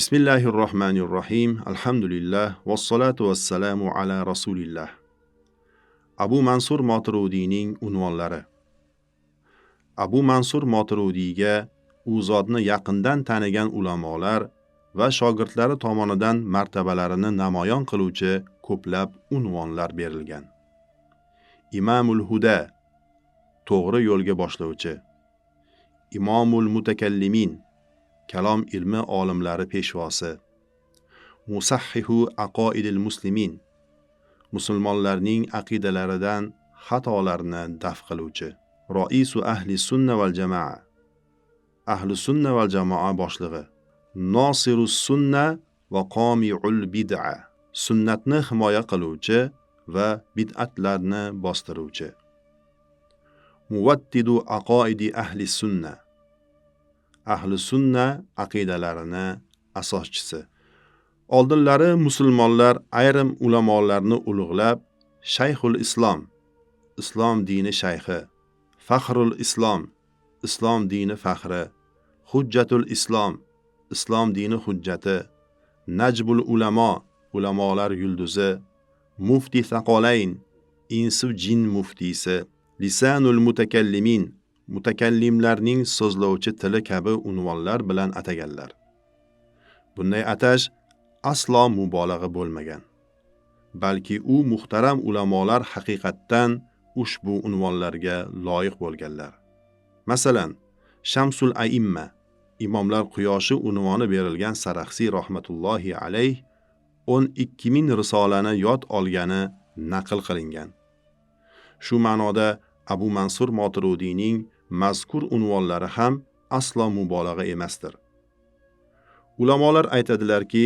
Bismillahirrohmanirrohim. Alhamdulillah. Vassalatu vassalamu ala rasulillah. Abu Mansur Moturudiyning unvonlari. Abu Mansur Moturudiyga u zotni yaqindan tanigan ulamolar va shogirdlari tomonidan martabalarini namoyon qiluvchi ko'plab unvonlar berilgan. Imamul Huda, to'g'ri yo'lga boshlovchi. Imomul Mutakallimin, kalom ilmi olimlari peshvosi. Musahhihu aqoidil muslimin, musulmonlarning aqidalaridan xatolarni daf qiluvchi. Roisu ahli sunna val jamoa, ahli sunna val jamoa boshlig'i. Nosirus sunna va qomiul bid'a, sunnatni himoya qiluvchi va bid'atlarni bostiruvchi. Muvattidu aqoidi ahli sunna, ahli sunna aqidalarini asoschisi. Oldinlari musulmonlar ayrim ulamolarni ulug'lab, Shayxul Islom, islom dini shayxi, Faxrul Islom, islom dini faxri, Hujjatul Islom, islom dini hujjati, Najbul ulamo, ulamolar yulduzi, Mufti Saqolayn, insu jin muftisi, Lisanul mutakallimin, mutakallimlarning so'zlovchi tili kabi unvonlar bilan ataganlar. Bunday atash aslo mubolag'a bo'lmagan. Balki u muhtaram ulamolar haqiqatdan ushbu unvonlarga loyiq bo'lganlar. Masalan, Shamsul Aimma, imomlar quyoshi unvoni berilgan Saraxsi rahmatullohi alayh 12,000 risolani yod olgani naql qilingan. Shu ma'noda Abu Mansur Moturudiyning mazkur unvonlari ham aslo mubolag'a emasdir. Ulamolar aytadilarki,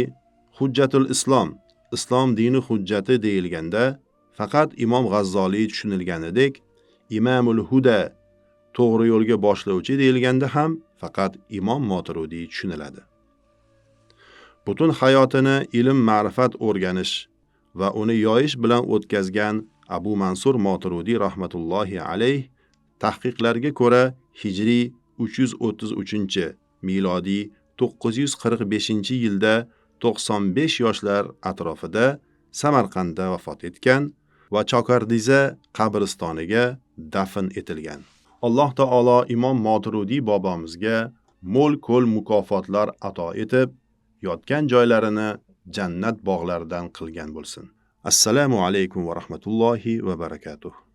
Hujjatul Islom, islom dini hujjati deyilganda faqat Imom G'azzoliy tushunilganidek, Imamul Huda, to'g'ri yo'lga boshlovchi deyilganda ham faqat Imom Moturudiy tushuniladi. Butun hayotini ilm ma'rifat o'rganish va uni yoyish bilan o'tkazgan Abu Mansur Moturudiy rahmatullohi alayh tahqiqlarga ko'ra hijriy 333, milodiy 945-yilda 95 yoshlar atrofida Samarqandda vafot etgan va Chokardiza qabristoniga dafn etilgan. Alloh taolo Imom Moturudiy bobomizga mo'l-ko'l mukofotlar ato etib, yotgan joylarini jannat bog'laridan qilgan bo'lsin. Assalomu alaykum va rahmatullohi va barakatuh.